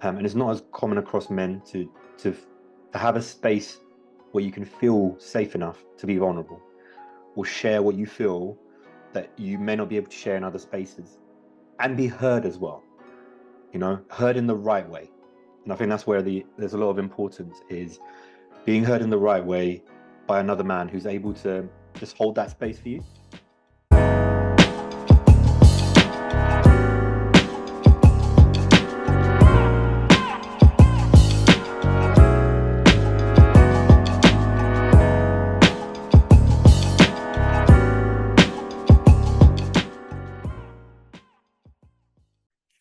and it's not as common across men to have a space where you can feel safe enough to be vulnerable or share what you feel that you may not be able to share in other spaces, and be heard as well, heard in the right way. And I think that's where there's a lot of importance, is being heard in the right way by another man who's able to just hold that space for you.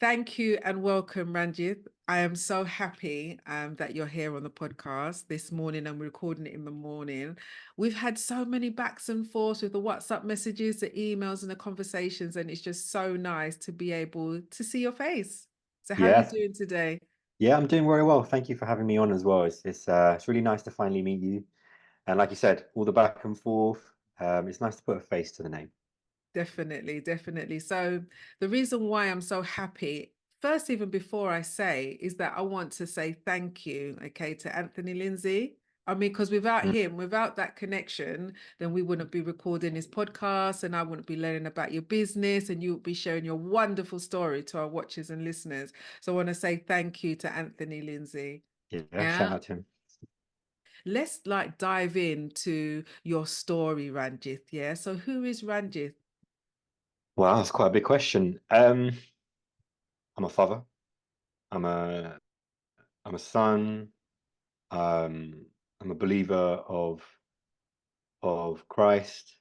Thank you and welcome, Ranjith. I am so happy that you're here on the podcast this morning, and we're recording it in the morning. We've had so many backs and forths with the WhatsApp messages, the emails, and the conversations, and it's just so nice to be able to see your face. So how are you doing today? Yeah, I'm doing very well. Thank you for having me on as well. It's really nice to finally meet you. And like you said, all the back and forth. It's nice to put a face to the name. Definitely, definitely. So the reason why I'm so happy, first, even before I say, is that I want to say thank you, okay, to Anthony Lindsay. I mean, because without him, without that connection, then we wouldn't be recording this podcast, and I wouldn't be learning about your business, and you would be sharing your wonderful story to our watchers and listeners. So I want to say thank you to Anthony Lindsay. Yeah, shout Yeah. out to him. Let's dive into your story, Ranjith. Yeah. So who is Ranjith? Wow, that's quite a big question. I'm a father. I'm a I'm a son. I'm a believer of Christ.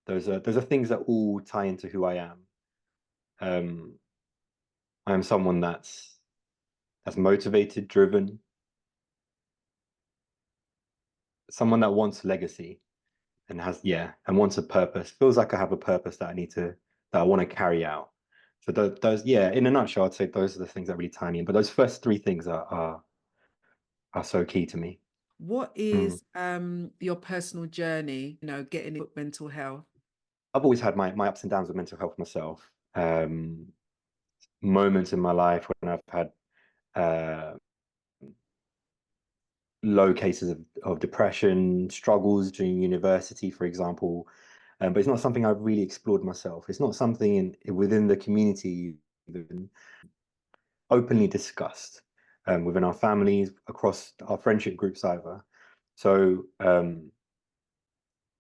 Those are things that all tie into who I am. Um, I am someone that's motivated, driven, someone that wants legacy and and wants a purpose. Feels like I have a purpose that I want to carry out. So those, yeah, in a nutshell, I'd say those are the things that really tie me in. But those first three things are so key to me. What Mm. is your personal journey, getting into mental health? I've always had my ups and downs with mental health myself. Moments in my life when I've had uh, low cases of depression, struggles during university, for example. But it's not something I've really explored myself. It's not something within the community even openly discussed within our families, across our friendship groups either. So,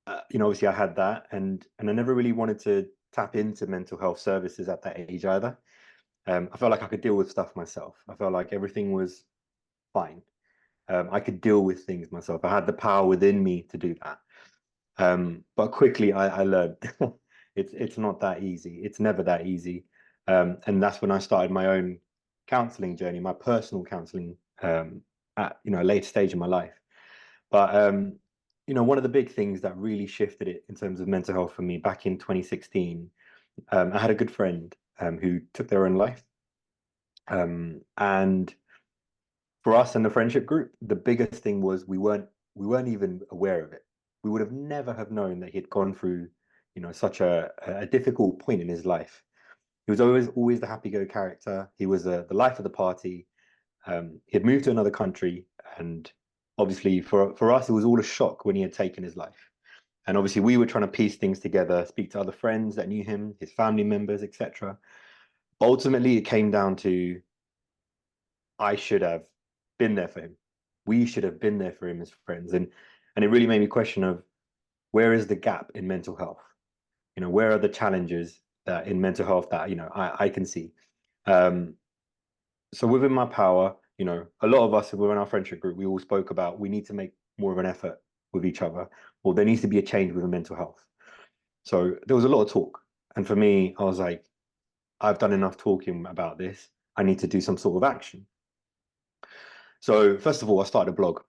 obviously I had that, and I never really wanted to tap into mental health services at that age either. I felt like I could deal with stuff myself. I felt like everything was fine. I could deal with things myself. I had the power within me to do that. But quickly I learned it's not that easy. It's never that easy. And that's when I started my own counseling journey, my personal counseling at a later stage in my life. But one of the big things that really shifted it in terms of mental health for me back in 2016, I had a good friend who took their own life. And for us in the friendship group, the biggest thing was we weren't even aware of it. We would have never have known that he'd gone through, such a difficult point in his life. He was always the happy-go character. He was the life of the party. He had moved to another country, and obviously for us, it was all a shock when he had taken his life. And obviously, we were trying to piece things together, speak to other friends that knew him, his family members, etc. Ultimately, it came down to I should have been there for him. We should have been there for him as friends. And it really made me question of where is the gap in mental health? Where are the challenges that in mental health that, I can see. Um, so within my power, a lot of us within our friendship group, we all spoke about we need to make more of an effort with each other, or there needs to be a change with mental health. So there was a lot of talk. And for me, I was like, I've done enough talking about this. I need to do some sort of action. So first of all, I started a blog.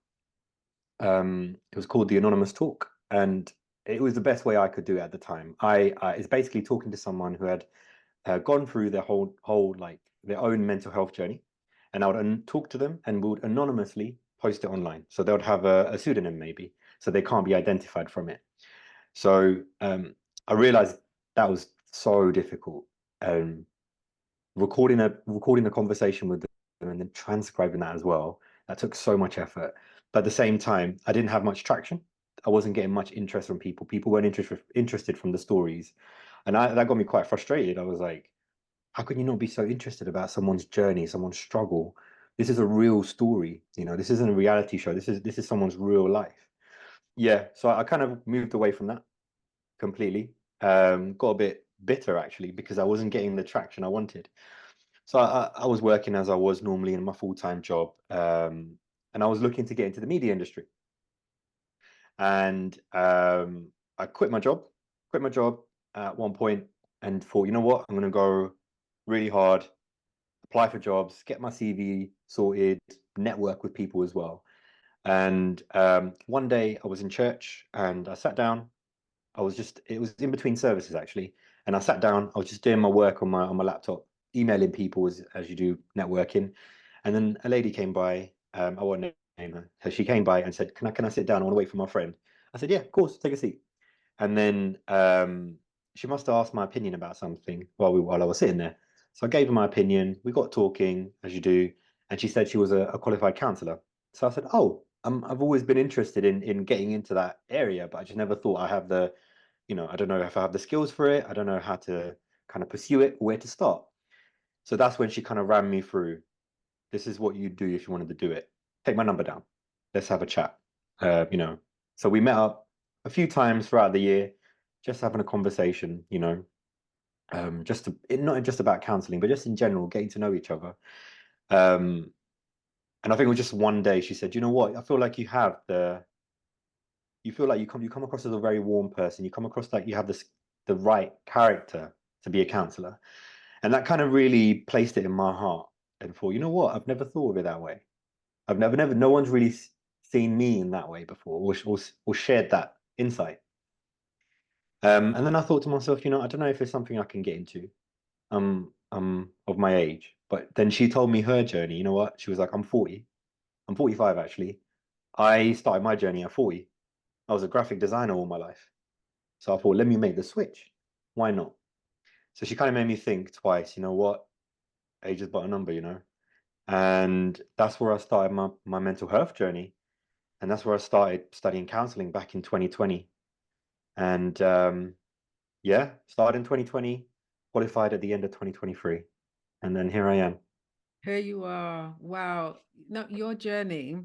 It was called the Anonymous Talk, and it was the best way I could do it at the time. It's basically talking to someone who had gone through their whole like their own mental health journey, and I would talk to them and would anonymously post it online. So they would have a pseudonym maybe, so they can't be identified from it. So I realized that was so difficult. Recording a conversation with them and then transcribing that as well. That took so much effort. But at the same time, I didn't have much traction. I wasn't getting much interest from people. People weren't interested from the stories. And that got me quite frustrated. I was like, how can you not be so interested about someone's journey, someone's struggle? This is a real story. This isn't a reality show. This is someone's real life. Yeah. So I kind of moved away from that completely. Got a bit bitter actually because I wasn't getting the traction I wanted. So I was working as I was normally in my full-time job, and I was looking to get into the media industry. And I quit my job at one point and thought, you know what, I'm going to go really hard, apply for jobs, get my CV sorted, network with people as well. And one day I was in church and I sat down. It was in between services actually. And I sat down, I was just doing my work on my laptop, emailing people as you do networking. And then a lady came by, I won't name her. So she came by and said, can I sit down? I want to wait for my friend. I said, yeah, of course, take a seat. And then she must have asked my opinion about something while I was sitting there. So I gave her my opinion. We got talking, as you do, and she said she was a qualified counsellor. So I said, "Oh, I've always been interested in getting into that area, but I just never thought I have the, I don't know if I have the skills for it. I don't know how to kind of pursue it, where to start." So that's when she kind of ran me through. This is what you do if you wanted to do it. Take my number down. Let's have a chat. You know. So we met up a few times throughout the year, just having a conversation. Just not just about counselling, but just in general, getting to know each other. And I think it was just one day she said, "You know what? I feel like you feel like you come across as a very warm person. You come across like you have the right character to be a counselor." And that kind of really placed it in my heart and thought, you know what? I've never thought of it that way. I've never, no one's really seen me in that way before or shared that insight. And then I thought to myself, I don't know if it's something I can get into. Of my age. But then she told me her journey. You know what? She was like, I'm 40. I'm 45 actually. I started my journey at 40. I was a graphic designer all my life. So I thought, let me make the switch. Why not? So she kind of made me think twice, you know what? Age is but a number. And that's where I started my mental health journey. And that's where I started studying counseling back in 2020. And yeah, started in 2020, qualified at the end of 2023. And then here I am. Here you are. Wow. No, your journey.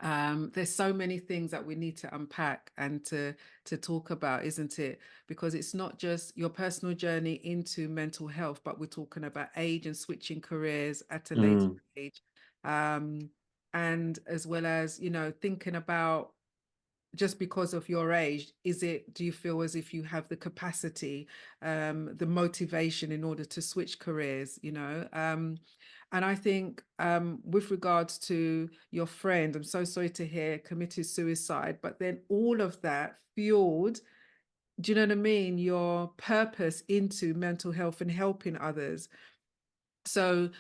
There's so many things that we need to unpack and to talk about, isn't it? Because it's not just your personal journey into mental health, but we're talking about age and switching careers at a later age. And as well as, thinking about just because of your age, do you feel as if you have the capacity, the motivation in order to switch careers, and I think with regards to your friend, I'm so sorry to hear committed suicide, but then all of that fueled, do you know what I mean, your purpose into mental health and helping others. So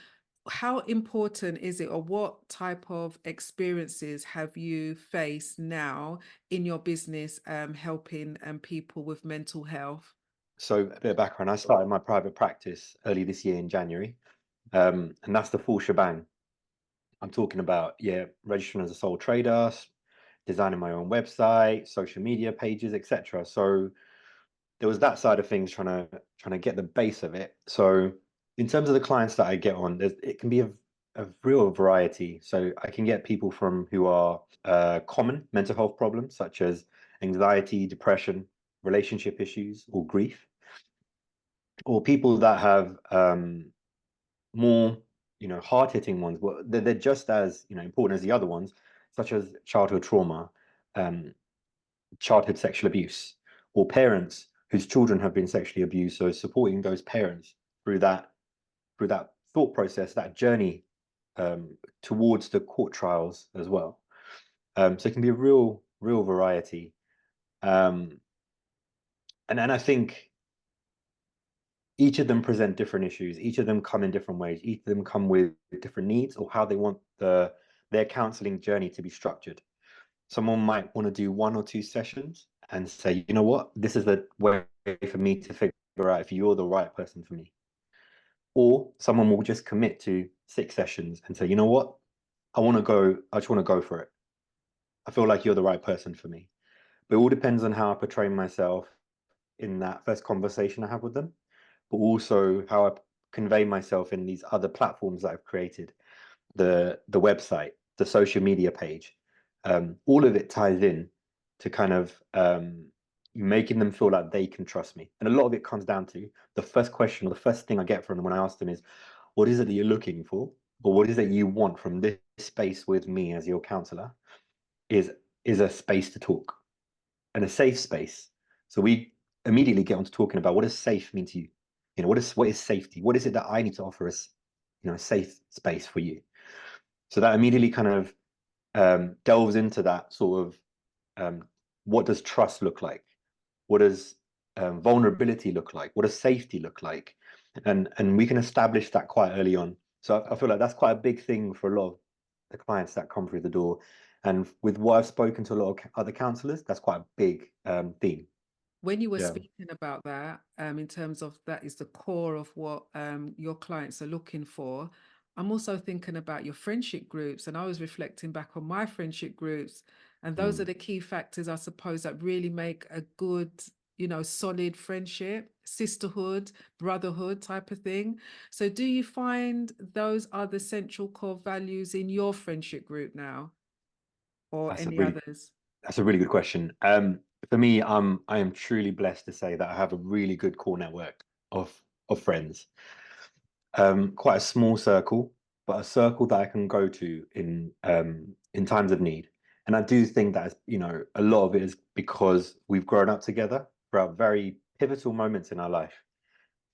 how important is it, or what type of experiences have you faced now in your business helping people with mental health? So a bit of background, I started my private practice early this year in January. And that's the full shebang. I'm talking about, registering as a sole trader, designing my own website, social media pages, etc. So there was that side of things, trying to get the base of it. So in terms of the clients that I get on, it can be a real variety. So I can get people who are common mental health problems, such as anxiety, depression, relationship issues, or grief, or people that have more, hard-hitting ones. Well, they're just as, important as the other ones, such as childhood trauma, um, childhood sexual abuse, or parents whose children have been sexually abused. So supporting those parents through that thought process, that journey towards the court trials as well. So it can be a real variety. And I think each of them present different issues. Each of them come in different ways. Each of them come with different needs or how they want their counseling journey to be structured. Someone might want to do 1 or 2 sessions and say, you know what, this is the way for me to figure out if you're the right person for me. Or someone will just commit to 6 sessions and say, you know what, I just want to go for it. I feel like you're the right person for me. But it all depends on how I portray myself in that first conversation I have with them, but also how I convey myself in these other platforms that I've created, the website, the social media page. All of it ties in to kind of making them feel like they can trust me. And a lot of it comes down to the first question, or the first thing I get from them when I ask them is, what is it that you're looking for? Or what is it you want from this space with me as your counselor? Is a space to talk and a safe space. So we immediately get on to talking about what does safe mean to you? You know, what is safety? What is it that I need to offer as, a safe space for you? So that immediately kind of delves into that sort of what does trust look like? What does vulnerability look like? What does safety look like? And we can establish that quite early on. So I feel like that's quite a big thing for a lot of the clients that come through the door. And with what I've spoken to a lot of other counselors, that's quite a big theme. When you were Yeah. speaking about that, in terms of that is the core of what your clients are looking for, I'm also thinking about your friendship groups. And I was reflecting back on my friendship groups. And those are the key factors, I suppose, that really make a good, solid friendship, sisterhood, brotherhood type of thing. So do you find those are the central core values in your friendship group now, or That's a any really others? that's a really good question. For me, I am truly blessed to say that I have a really good core network of friends. Quite a small circle, but a circle that I can go to in times of need. And I do think that, a lot of it is because we've grown up together throughout very pivotal moments in our life,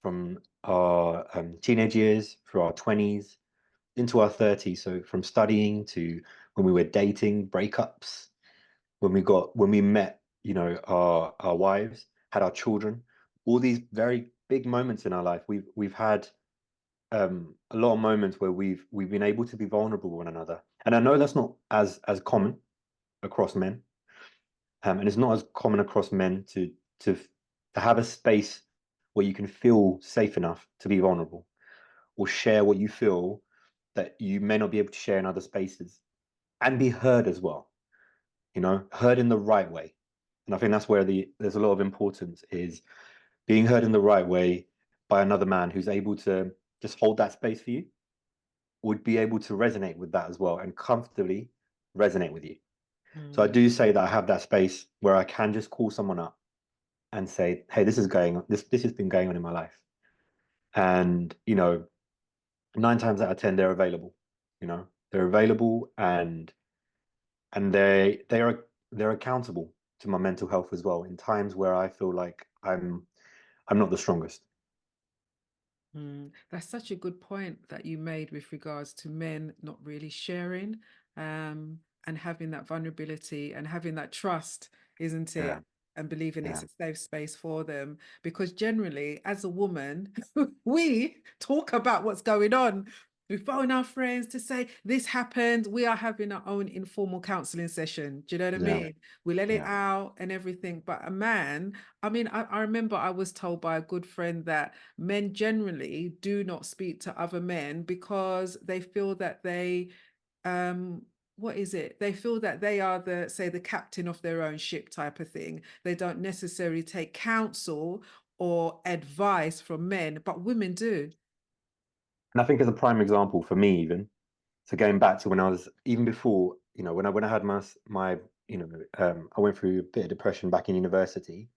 from our teenage years, through our 20s, into our 30s. So from studying to when we were dating, breakups, when we met, our wives, had our children, all these very big moments in our life. We've had a lot of moments where we've been able to be vulnerable with one another. And I know that's not as common across men, and it's not as common across men to have a space where you can feel safe enough to be vulnerable or share what you feel that you may not be able to share in other spaces, and be heard as well. Heard in the right way. And I think that's where there's a lot of importance, is being heard in the right way by another man who's able to just hold that space for you, would be able to resonate with that as well, and comfortably resonate with you. So I Mm. do say that I have that space where I can just call someone up and say, hey, this is going on, this has been going on in my life. And, 9 times out of 10, they're available. They're available, and they're accountable to my mental health as well in times where I feel like I'm not the strongest. That's such a good point that you made with regards to men not really sharing, and having that vulnerability and having that trust, isn't Yeah, it? And believing yeah. it's a safe space for them. Because generally, as a woman, we talk about what's going on. We phone our friends to say, this happened. We are having our own informal counseling session. Do you know what I Yeah, mean? We let it yeah. out and everything. But a man, I mean, I remember I was told by a good friend that men generally do not speak to other men because they feel that they what is it, they feel that they are the captain of their own ship type of thing. They don't necessarily take counsel or advice from men, but women do. And I think as a prime example for me, even, so going back to when I was, even before, when I had my I went through a bit of depression back in university.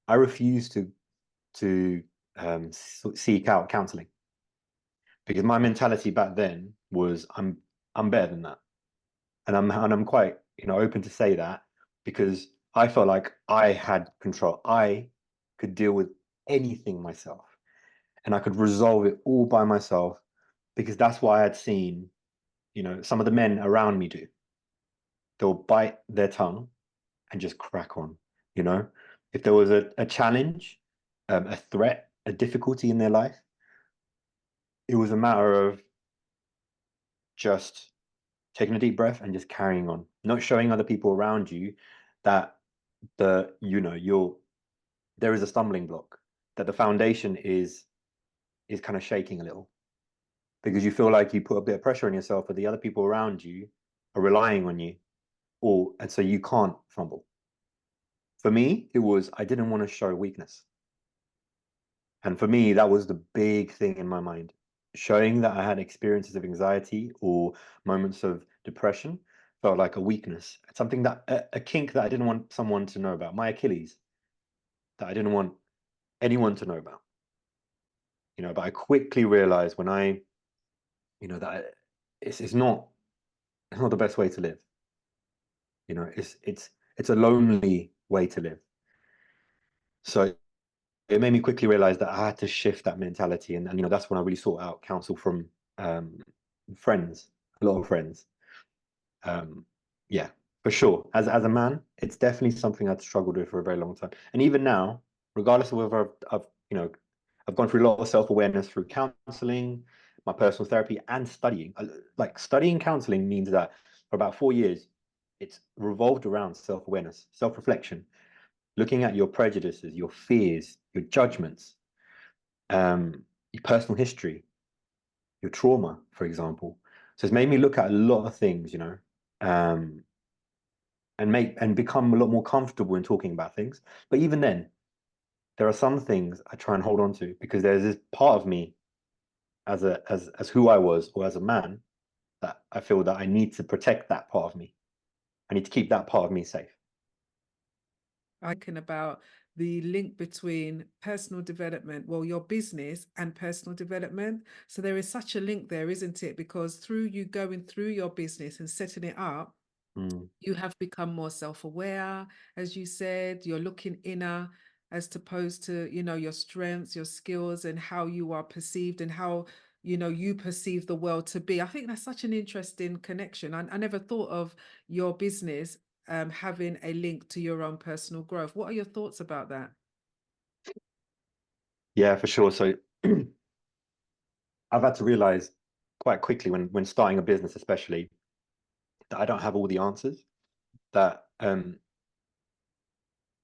I refused to seek out counseling, because my mentality back then was I'm better than that. And I'm quite, open to say that, because I felt like I had control. I could deal with anything myself, and I could resolve it all by myself, because that's what I had seen, some of the men around me do. They'll bite their tongue and just crack on. You know, if there was a challenge, a threat, a difficulty in their life, it was a matter of just taking a deep breath and just carrying on, not showing other people around you that you're there is a stumbling block, that the foundation is is kind of shaking a little, because you feel like you put a bit of pressure on yourself, but the other people around you are relying on you, and so you can't fumble. For me, it was, I didn't want to show weakness. And for me, that was the big thing in my mind. Showing that I had experiences of anxiety or moments of depression felt like a weakness. It's something that, a kink that I didn't want someone to know about, my Achilles, that I didn't want anyone to know about. But I quickly realized when that it's not the best way to live. It's a lonely way to live. So it made me quickly realize that I had to shift that mentality, and that's when I really sought out counsel from friends, a lot of friends. Yeah, for sure. As a man, it's definitely something I'd struggled with for a very long time, and even now, regardless of whether I've gone through a lot of self-awareness through counseling, my personal therapy, and studying. Like, studying counseling means that for about 4 years, it's revolved around self-awareness, self-reflection, looking at your prejudices, your fears, your judgments, your personal history, your trauma, for example. So it's made me look at a lot of things, and become a lot more comfortable in talking about things. But even then, there are some things I try and hold on to, because there's this part of me as who I was, or as a man, that I feel that I need to protect that part of me. I need to keep that part of me safe. I can about the link between personal development, well, your business and personal development. So there is such a link there, isn't it? Because through you going through your business and setting it up, you have become more self-aware, as you said. You're looking inner, as opposed to, your strengths, your skills, and how you are perceived, and how, you perceive the world to be. I think that's such an interesting connection. I never thought of your business having a link to your own personal growth. What are your thoughts about that? Yeah, for sure. So I've had to realize quite quickly, when starting a business, especially, that I don't have all the answers. That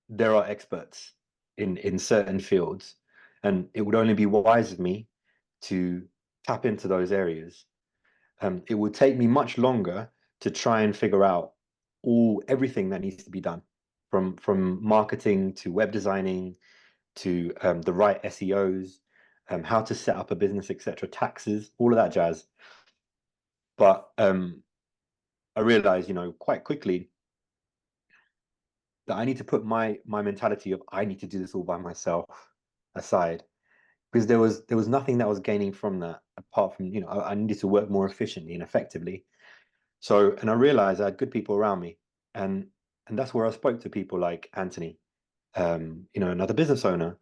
there are experts in certain fields, and it would only be wise of me to tap into those areas. It would take me much longer to try and figure out everything that needs to be done, from marketing to web designing to the right SEOs, how to set up a business, etc., taxes, all of that jazz. But I realized, quite quickly, that I need to put my mentality of I need to do this all by myself aside, because there was nothing that I was gaining from that, apart from, I needed to work more efficiently and effectively. So, and I realized I had good people around me, and that's where I spoke to people like Anthony, another business owner,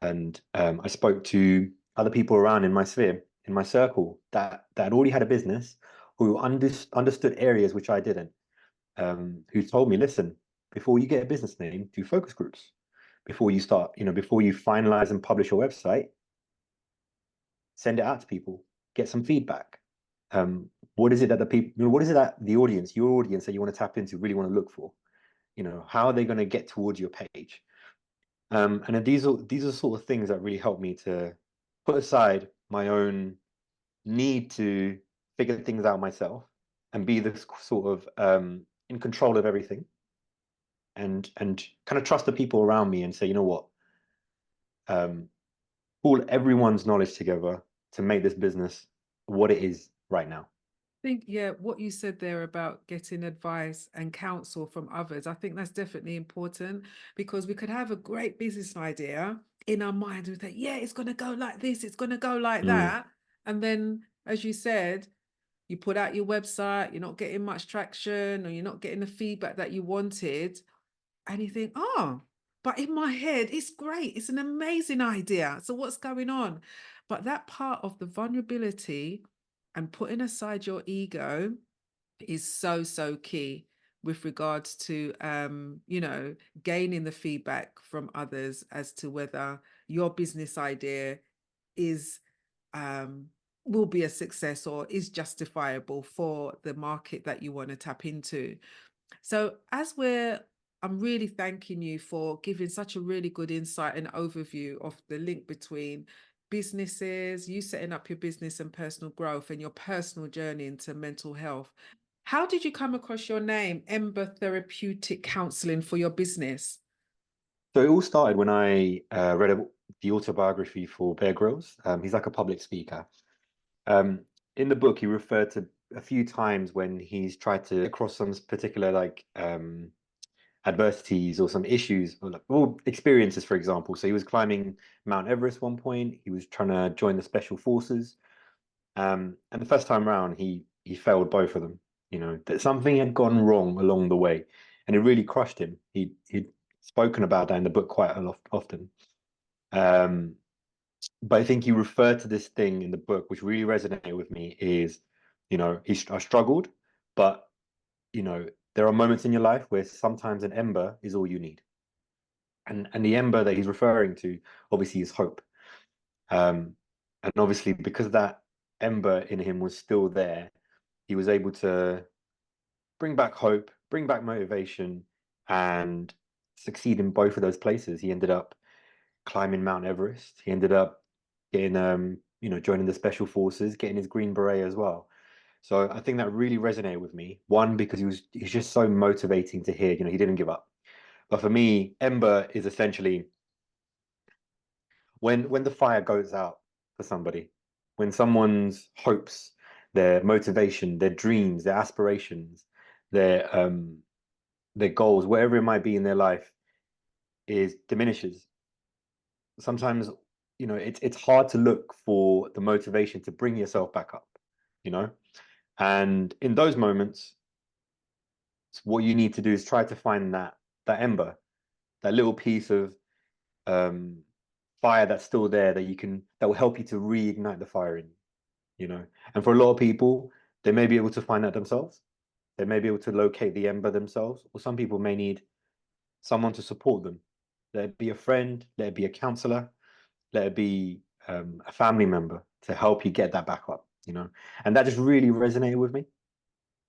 and I spoke to other people around in my sphere, in my circle, that had already had a business, who understood areas which I didn't, who told me, listen, before you get a business name, do focus groups. Before you start, before you finalize and publish your website, send it out to people, get some feedback. What is it that the people, what is it that the audience, your audience, that you want to tap into, really want to look for? How are they going to get towards your page? And then these are sort of things that really help me to put aside my own need to figure things out myself, and be this sort of in control of everything, and kind of trust the people around me, and say, you know what, pull everyone's knowledge together to make this business what it is right now. Think, yeah, what you said there about getting advice and counsel from others, I think that's definitely important, because we could have a great business idea in our mind. We think, yeah, it's going to go like this, it's going to go like that. And then, as you said, you put out your website, you're not getting much traction, or you're not getting the feedback that you wanted. And you think, oh, but in my head, it's great. It's an amazing idea. So what's going on? But that part of the vulnerability and putting aside your ego is so, so key with regards to, gaining the feedback from others as to whether your business idea is, will be a success, or is justifiable for the market that you want to tap into. So I'm really thanking you for giving such a really good insight and overview of the link between businesses, you setting up your business and personal growth and your personal journey into mental health. How did you come across your name, Ember Therapeutic Counselling, for your business? So it all started when I read the autobiography for Bear Grylls. He's like a public speaker. Um, in the book, he referred to a few times when he's tried to across some particular like adversities or some issues or experiences, for example. So he was climbing Mount Everest one point. He was trying to join the special forces, and the first time round, he failed both of them. You know that something had gone wrong along the way, and it really crushed him. He'd spoken about that in the book quite a lot often. Um, but I think he referred to this thing in the book, which really resonated with me, is, I struggled, but there are moments in your life where sometimes an ember is all you need. And the ember that he's referring to, obviously, is hope. Um, and obviously, because that ember in him was still there, he was able to bring back hope, bring back motivation, and succeed in both of those places. He ended up climbing Mount Everest. He ended up getting, joining the special forces, getting his Green Beret as well. So I think that really resonated with me. One, because he's just so motivating to hear. He didn't give up. But for me, Ember is essentially when the fire goes out for somebody, when someone's hopes, their motivation, their dreams, their aspirations, their goals, whatever it might be in their life, is diminishes. Sometimes, it's hard to look for the motivation to bring yourself back up, you know? And in those moments, what you need to do is try to find that ember, that little piece of um, fire that's still there that will help you to reignite the fire in, you know. And for a lot of people, they may be able to find that themselves. They may be able to locate the ember themselves, or some people may need someone to support them. Let it be a friend, let it be a counselor, let it be a family member to help you get that back up, you know. And that just really resonated with me.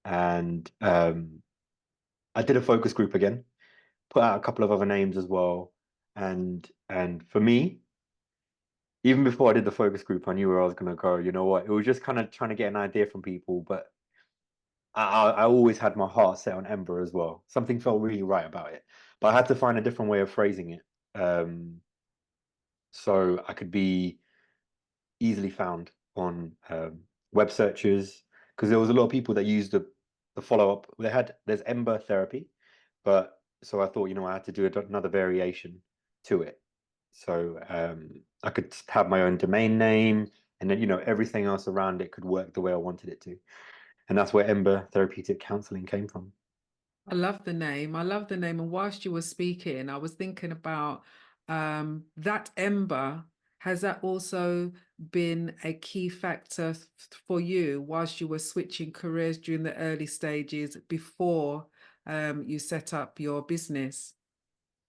And I did a focus group again, put out a couple of other names as well. And for me, even before I did the focus group, I knew where I was gonna go. You know what? It was just kind of trying to get an idea from people, but I always had my heart set on Ember as well. Something felt really right about it, but I had to find a different way of phrasing it, so I could be easily found on web searches, because there was a lot of people that used the follow up. There's Ember Therapy, but so I thought, I had to do another variation to it. So I could have my own domain name, and then everything else around it could work the way I wanted it to. And that's where Ember Therapeutic Counselling came from. I love the name. I love the name. And whilst you were speaking, I was thinking about that ember. Has that also been a key factor for you whilst you were switching careers during the early stages before you set up your business?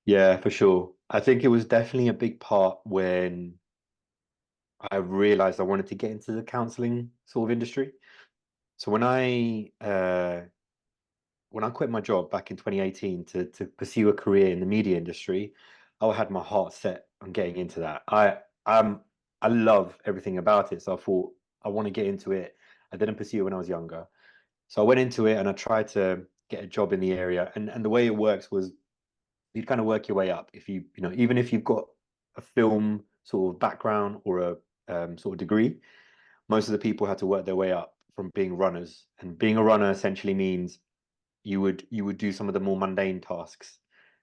Yeah, for sure. I think it was definitely a big part when I realized I wanted to get into the counseling sort of industry. So when I quit my job back in 2018 to pursue a career in the media industry, I had my heart set on getting into that. I love everything about it. So I thought I want to get into it. I didn't pursue it when I was younger. So I went into it and I tried to get a job in the area. And the way it works was you'd kind of work your way up. If even if you've got a film sort of background or a sort of degree, most of the people had to work their way up from being runners. And being a runner essentially means you would do some of the more mundane tasks,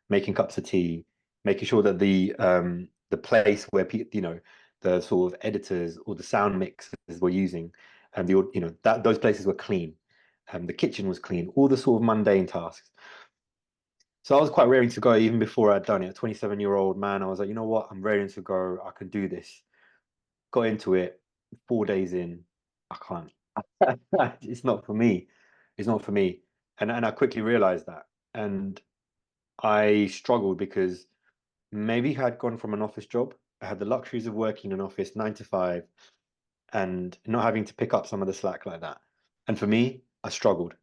making cups of tea, making sure that the place where the sort of editors or the sound mixers were using, and that those places were clean, the kitchen was clean, all the sort of mundane tasks. So I was quite raring to go even before I'd done it. A 27-year-old man, I was like, you know what, I'm raring to go. I can do this. Got into it. 4 days in, I can't. It's not for me. It's not for me. And I quickly realized that. And I struggled because maybe I had gone from an office job. I had the luxuries of working in an office 9 to 5 and not having to pick up some of the slack like that. And for me, I struggled.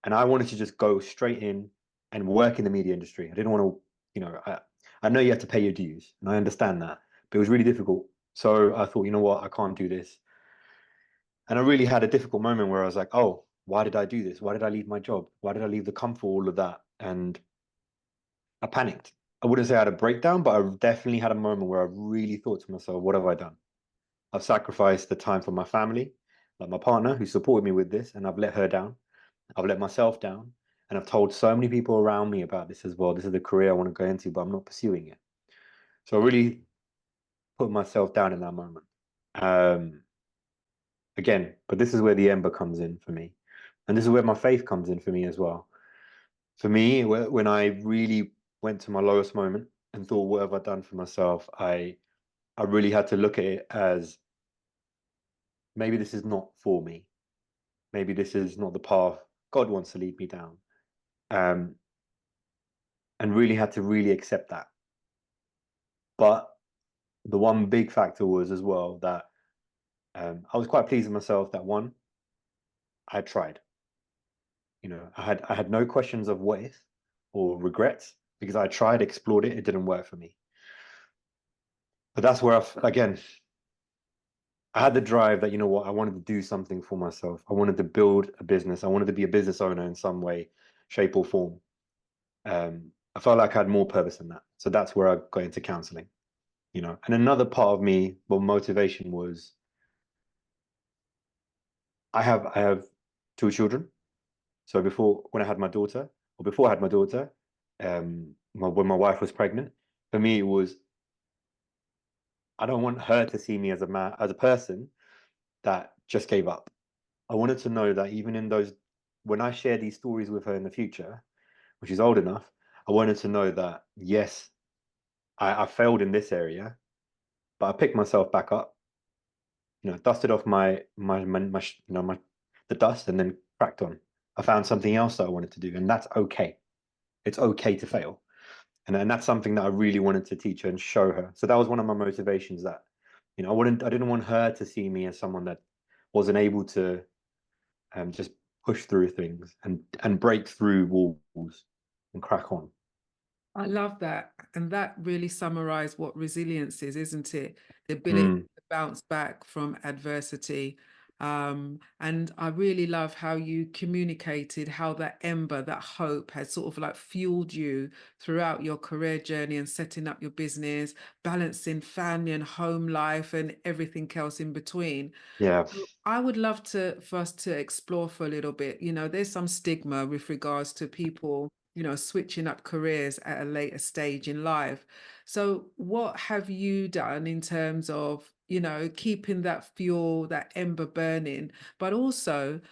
And I wanted to just go straight in and work in the media industry. I didn't want to, I know you have to pay your dues, and I understand that, but it was really difficult. So I thought, you know what, I can't do this. And I really had a difficult moment where I was like, oh, why did I do this? Why did I leave my job? Why did I leave the comfort, all of that? And I panicked. I wouldn't say I had a breakdown, but I definitely had a moment where I really thought to myself, what have I done? I've sacrificed the time for my family, like my partner who supported me with this, and I've let her down. I've let myself down. And I've told so many people around me about this as well. This is the career I want to go into, but I'm not pursuing it. So I really put myself down in that moment. Um, Again, but this is where the ember comes in for me. And this is where my faith comes in for me as well. For me, when I really went to my lowest moment and thought, what have I done for myself? I really had to look at it as maybe this is not for me. Maybe this is not the path God wants to lead me down. Um, and really had to really accept that. But the one big factor was as well that I was quite pleased with myself that one, I tried. You know, I had no questions of what if or regrets because I tried, explored it, it didn't work for me. But that's where again, I had the drive that, you know what, I wanted to do something for myself. I wanted to build a business. I wanted to be a business owner in some way, shape, or form. I felt like I had more purpose than that. So that's where I got into counseling, you know. And another part of me, well, motivation was I have two children. So when I had my daughter, or before I had my daughter, when my wife was pregnant, for me it was I don't want her to see me as a man, as a person that just gave up. I wanted to know that even in those, when I share these stories with her in the future, when she's old enough, I wanted to know that yes, I failed in this area, but I picked myself back up, you know, dusted off the dust and then cracked on. I found something else that I wanted to do, and that's okay. It's okay to fail. And that's something that I really wanted to teach her and show her. So that was one of my motivations that, you know, I didn't want her to see me as someone that wasn't able to just push through things and break through walls and crack on. I love that. And that really summarized what resilience is, isn't it? The ability Mm, to bounce back from adversity. And I really love how you communicated how that ember, that hope has sort of like fueled you throughout your career journey and setting up your business, balancing family and home life and everything else in between. yeah, I would love for us to explore for a little bit. You know, there's some stigma with regards to people, you know, switching up careers at a later stage in life. So what have you done in terms of, you know, keeping that fuel, that ember burning, but also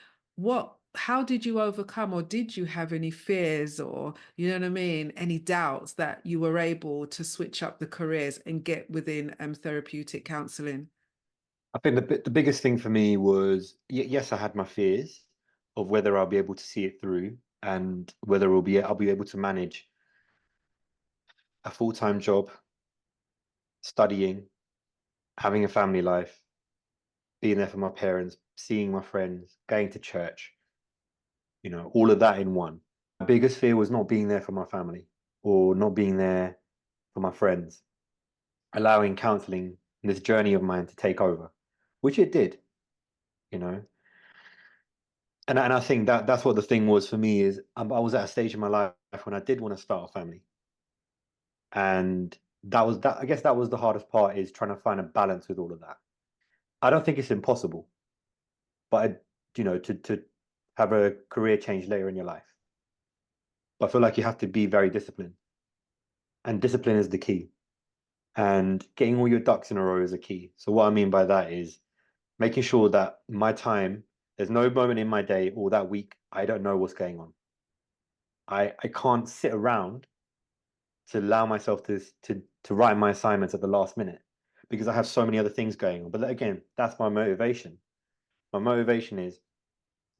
how did you overcome, or did you have any fears, or, you know what I mean, any doubts that you were able to switch up the careers and get within therapeutic counselling? I think the biggest thing for me was yes, I had my fears of whether I'll be able to see it through and whether I'll be able to manage a full-time job, studying, having a family life, being there for my parents, seeing my friends, going to church, you know, all of that in one. My biggest fear was not being there for my family or not being there for my friends, allowing counseling and this journey of mine to take over, which it did, you know. And I think that's what the thing was for me is I was at a stage in my life when I did want to start a family. And that I guess that was the hardest part is trying to find a balance with all of that. I don't think it's impossible, but you know, to have a career change later in your life. But I feel like you have to be very disciplined. And discipline is the key. And getting all your ducks in a row is a key. So what I mean by that is making sure that my time, there's no moment in my day or that week I don't know what's going on. I can't sit around to allow myself to write my assignments at the last minute because I have so many other things going on. But again, that's my motivation. My motivation is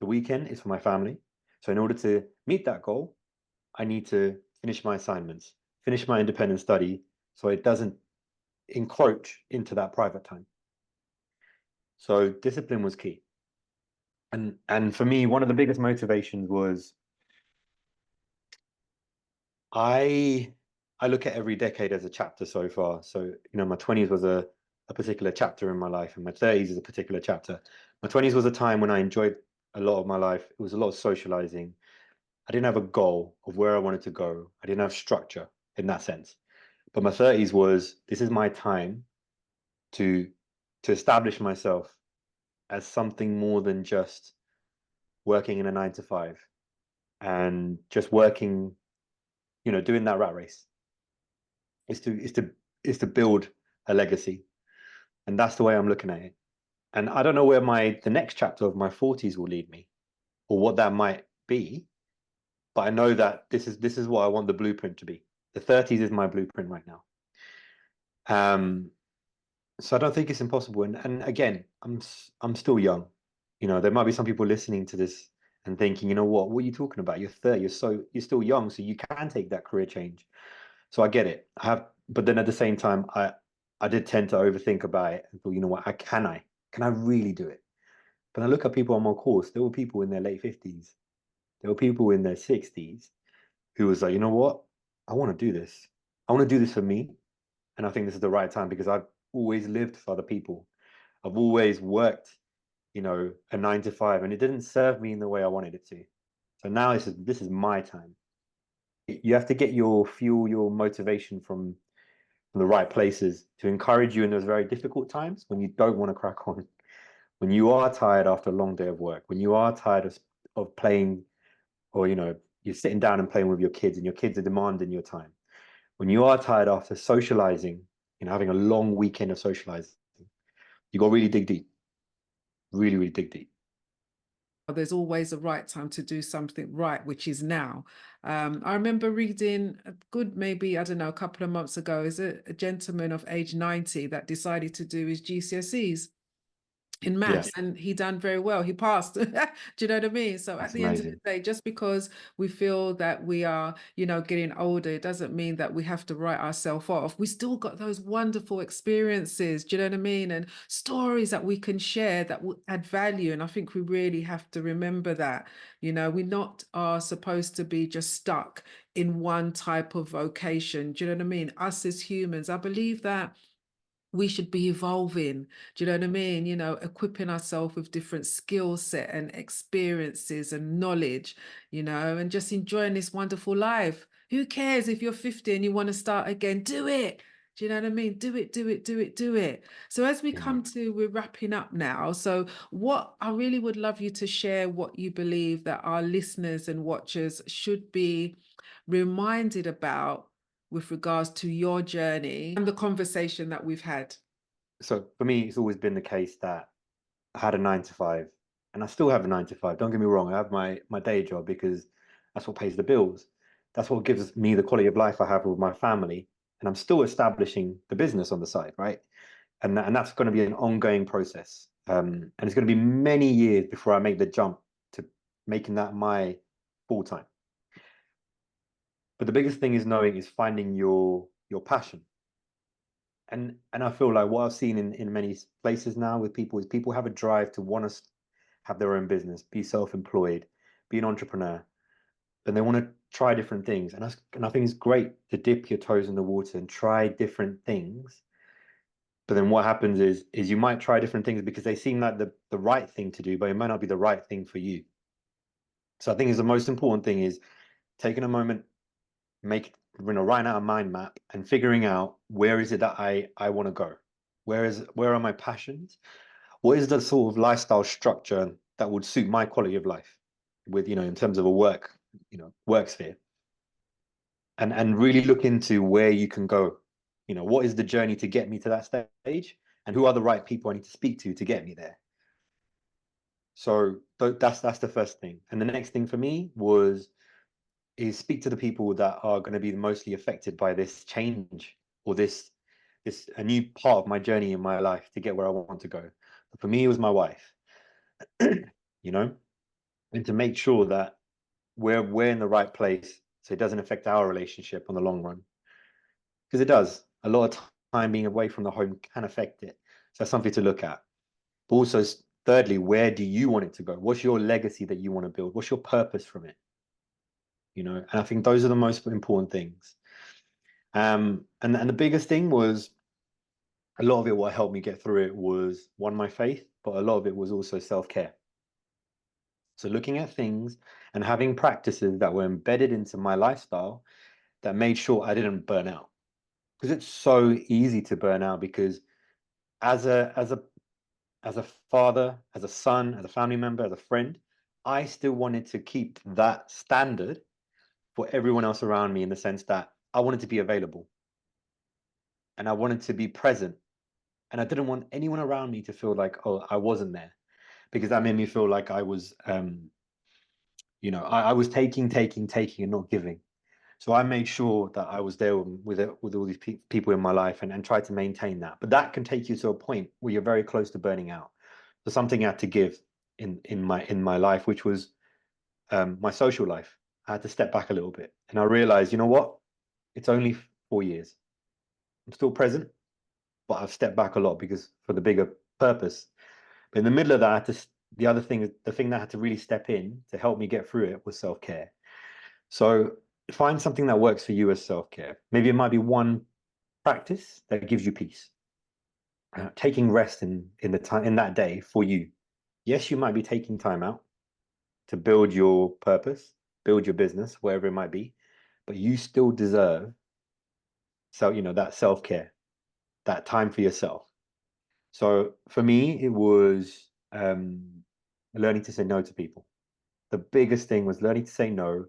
the weekend is for my family. So in order to meet that goal, I need to finish my assignments, finish my independent study so it doesn't encroach into that private time. So discipline was key. And for me, one of the biggest motivations was I I look at every decade as a chapter so far. So, you know, my 20s was a a particular chapter in my life, and my 30s is a particular chapter. My 20s was a time when I enjoyed a lot of my life. It was a lot of socializing. I didn't have a goal of where I wanted to go. I didn't have structure in that sense. But my 30s was, this is my time to establish myself as something more than just working in a 9 to 5 and just working, doing that rat race. Is to build a legacy. And that's the way I'm looking at it. And I don't know where the next chapter of my 40s will lead me or what that might be, but I know that this is what I want the blueprint to be. The 30s is my blueprint right now. So I don't think it's impossible. And again, I'm still young. There might be some people listening to this and thinking, what are you talking about? You're 30, you're still young, so you can take that career change. So I get it. But then at the same time, I did tend to overthink about it and thought, what, can I really do it? But I look at people on my course, there were people in their late 50s, there were people in their 60s who was like, you know what? I want to do this. I want to do this for me. And I think this is the right time because I've always lived for other people. I've always worked, a 9 to 5, and it didn't serve me in the way I wanted it to. So now this is my time. You have to get your fuel, your motivation from the right places to encourage you in those very difficult times when you don't want to crack on, when you are tired after a long day of work, when you are tired of playing, or you're sitting down and playing with your kids and your kids are demanding your time, when you are tired after socializing, having a long weekend of socializing, you got to really dig deep, really, really dig deep. There's always a right time to do something right, which is now. I remember reading a good, maybe, I don't know, a couple of months ago, is a gentleman of age 90 that decided to do his GCSEs in maths, and he done very well. He passed. Do you know what I mean? So That's at the end of amazing. the day, just because we feel that we are, getting older, it doesn't mean that we have to write ourselves off. We still got those wonderful experiences, do you know what I mean? And stories that we can share that will add value. And I think we really have to remember that, we not are supposed to be just stuck in one type of vocation. Do you know what I mean? Us as humans, I believe that we should be evolving. Do you know what I mean? Equipping ourselves with different skill set and experiences and knowledge, and just enjoying this wonderful life. Who cares if you're 50 and you want to start again? Do it. Do you know what I mean? Do it, do it, do it, do it. So as we're wrapping up now. So what I really would love you to share what you believe that our listeners and watchers should be reminded about with regards to your journey and the conversation that we've had. So for me, it's always been the case that I had a 9 to 5 and I still have a 9 to 5. Don't get me wrong. I have my day job because that's what pays the bills. That's what gives me the quality of life I have with my family. And I'm still establishing the business on the side, right? And that's going to be an ongoing process. And it's going to be many years before I make the jump to making that my full time. But the biggest thing is finding your passion. And I feel like what I've seen in many places now with people is people have a drive to want to have their own business, be self-employed, be an entrepreneur, and they want to try different things. And I think it's great to dip your toes in the water and try different things. But then what happens is you might try different things because they seem like the right thing to do, but it might not be the right thing for you. So I think the most important thing is taking a moment, writing out a mind map and figuring out where is it that I want to go. Where are my passions? What is the sort of lifestyle structure that would suit my quality of life with, in terms of a work sphere? And really look into where you can go. What is the journey to get me to that stage? And who are the right people I need to speak to get me there? So that's the first thing. And the next thing for me is speak to the people that are going to be mostly affected by this change or this a new part of my journey in my life to get where I want to go. But for me, it was my wife, and to make sure that we're in the right place so it doesn't affect our relationship on the long run. Because it does. A lot of time being away from the home can affect it. So that's something to look at. But also, thirdly, where do you want it to go? What's your legacy that you want to build? What's your purpose from it? And I think those are the most important things. And the biggest thing was a lot of it, what helped me get through it was one, my faith, but a lot of it was also self-care. So looking at things and having practices that were embedded into my lifestyle that made sure I didn't burn out. Because it's so easy to burn out, because as a father, as a son, as a family member, as a friend, I still wanted to keep that standard for everyone else around me, in the sense that I wanted to be available and I wanted to be present. And I didn't want anyone around me to feel like, oh, I wasn't there, because that made me feel like I was, I was taking, and not giving. So I made sure that I was there with all these people in my life, and tried to maintain that. But that can take you to a point where you're very close to burning out. So something I had to give in my life, which was my social life. I had to step back a little bit, and I realized, you know what? It's only 4 years. I'm still present, but I've stepped back a lot because for the bigger purpose. But in the middle of that, the thing that had to really step in to help me get through it was self-care. So find something that works for you as self-care. Maybe it might be one practice that gives you peace. Taking rest in the time in that day for you. Yes, you might be taking time out to build your purpose, build your business, wherever it might be, but you still deserve that self-care, that time for yourself. So for me, it was learning to say no to people. The biggest thing was learning to say no,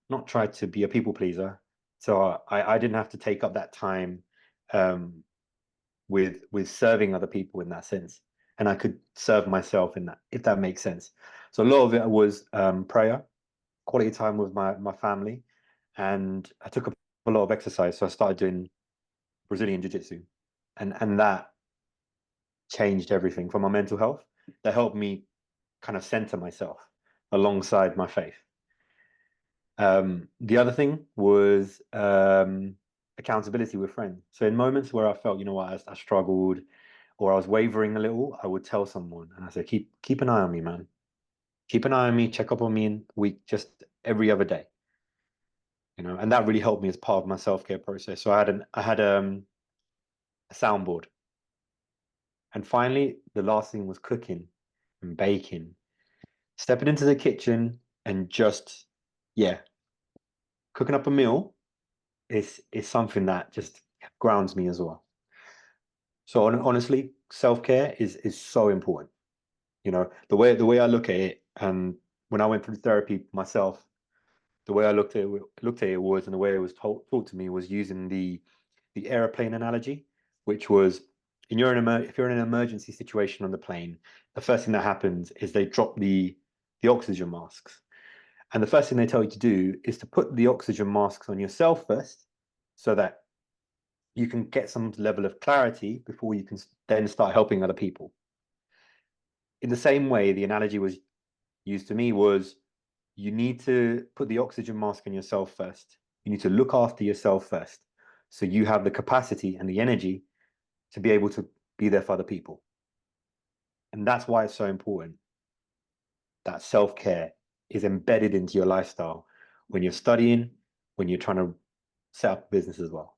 not try to be a people pleaser. So I didn't have to take up that time with serving other people in that sense, and I could serve myself in that, if that makes sense. So a lot of it was prayer, quality time with my family, and I took up a lot of exercise. So I started doing Brazilian jiu-jitsu, and that changed everything for my mental health. That helped me kind of center myself alongside my faith. The other thing was accountability with friends. So in moments where I felt, you know what, I struggled or I was wavering a little, I would tell someone, and I said, keep an eye on me, man. Keep an eye on me. Check up on me in week, just every other day. And that really helped me as part of my self-care process. So I had a soundboard. And finally, the last thing was cooking and baking. Stepping into the kitchen and just, yeah, cooking up a meal is something that just grounds me as well. So honestly, self-care is so important. The way I look at it, and when I went through therapy myself, the way I looked at it was, and the way it was taught to me, was using the airplane analogy, which was, if you're in an emergency situation on the plane, the first thing that happens is they drop the oxygen masks. And the first thing they tell you to do is to put the oxygen masks on yourself first, so that you can get some level of clarity before you can then start helping other people. In the same way, the analogy was used to me was, you need to put the oxygen mask on yourself first. You need to look after yourself first, so you have the capacity and the energy to be able to be there for other people. And that's why it's so important that self-care is embedded into your lifestyle when you're studying, when you're trying to set up a business as well.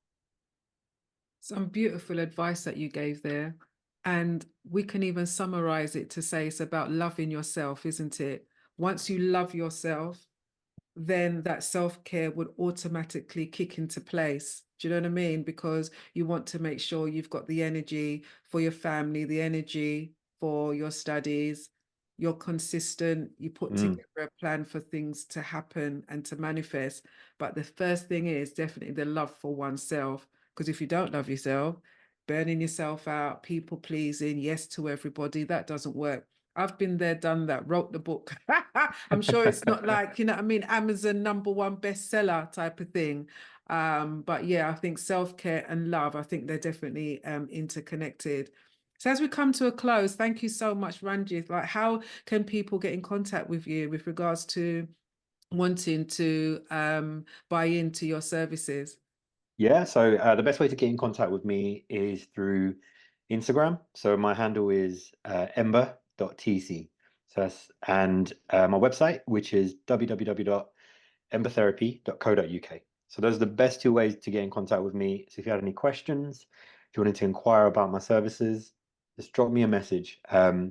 Some beautiful advice that you gave there. And we can even summarize it to say it's about loving yourself, isn't it? Once you love yourself, then that self-care would automatically kick into place. Do you know what I mean? Because you want to make sure you've got the energy for your family, the energy for your studies, you're consistent, you put together a plan for things to happen and to manifest. But the first thing is definitely the love for oneself. Because if you don't love yourself, burning yourself out, people pleasing, yes to everybody, that doesn't work. I've been there, done that, wrote the book. I'm sure it's not like, you know what I mean, Amazon #1 bestseller type of thing. But yeah, I think self-care and love, I think they're definitely interconnected. So as we come to a close, thank you so much, Ranjith. Like, how can people get in contact with you with regards to wanting to buy into your services? Yeah, so the best way to get in contact with me is through Instagram. So my handle is ember.tc. And my website, which is www.embertherapy.co.uk. So those are the best two ways to get in contact with me. So if you have any questions, If you wanted to inquire about my services, just drop me a message. I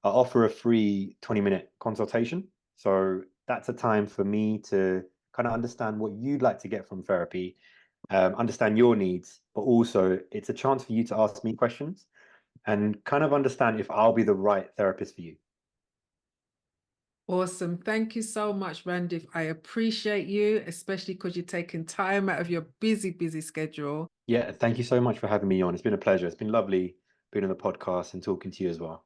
offer a free 20-minute consultation. So that's a time for me to kind of understand what you'd like to get from therapy, understand your needs, but also it's a chance for you to ask me questions and kind of understand if I'll be the right therapist for you. Awesome. Thank you so much, Ranjith. I appreciate you, especially because you're taking time out of your busy, busy schedule. Yeah, thank you so much for having me on. It's been a pleasure. It's been lovely being on the podcast and talking to you as well.